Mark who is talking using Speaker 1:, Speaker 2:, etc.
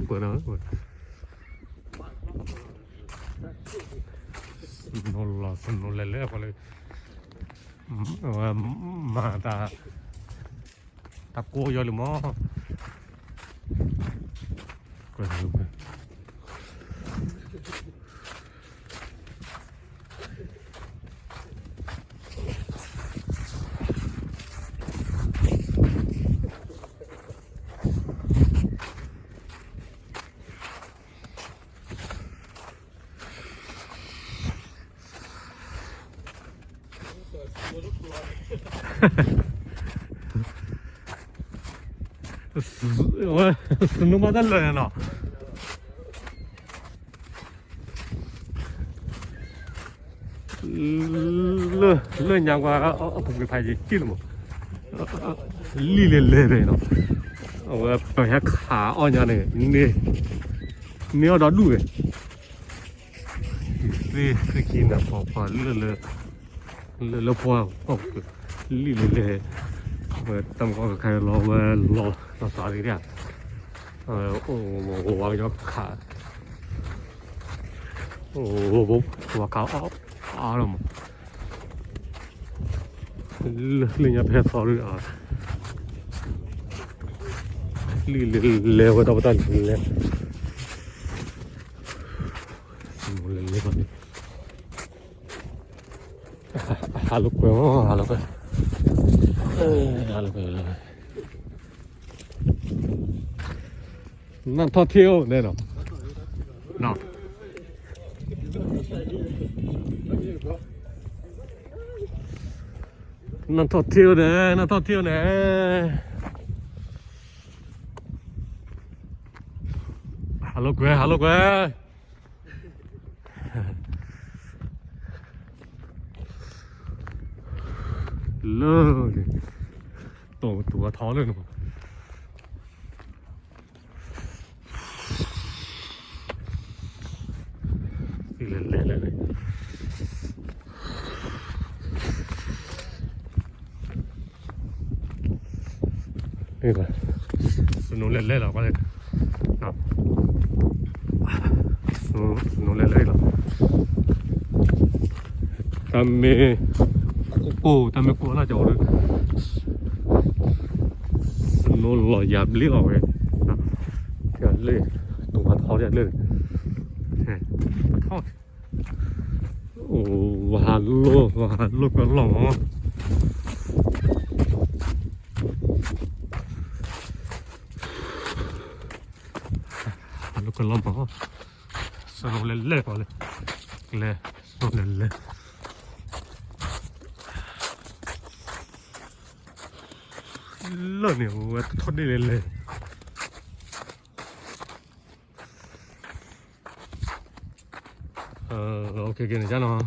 Speaker 1: 过呢诺来来过来嘛ta cô vô luôn mó quên luôn nó mà đắt nó lơ nhà qua không cái phải gì kia mà lì lì nó phải hắc khá ở nhà này nếu đó đủ rồi cái kia là bỏ lơ bỏ lì lì tầm có cái lo sao đi ra vào cho khá vào cáo rồi mà lên nhà phải sao đi lì vào đâu ta lì halo quênนั่นท่องเที่ยวเนี่ยเนาะนั่นท่องเที่ยวเนี่ยฮัลโหลเว้ยเลิศตัวท้อเลยนะเล่นเลยนี่ก่อนสนุกเล่นหรอก็เลยครับสนุกเล่นหรอทำไม่กลัวน่าจะออกเลยสนุกหล่อหยาบเลี้ยวเลยนะเดี๋ยวเลยตัวท้อเดี๋ยวเลยท้อโอ้ว่าลูกก็หล่อลูกก็หล่อสนุกเล่นก่อนเลยสนุกเล่นเลิศเนี่ยว่าทนได้เลยโอเคกันนะจ๊ะเนาะ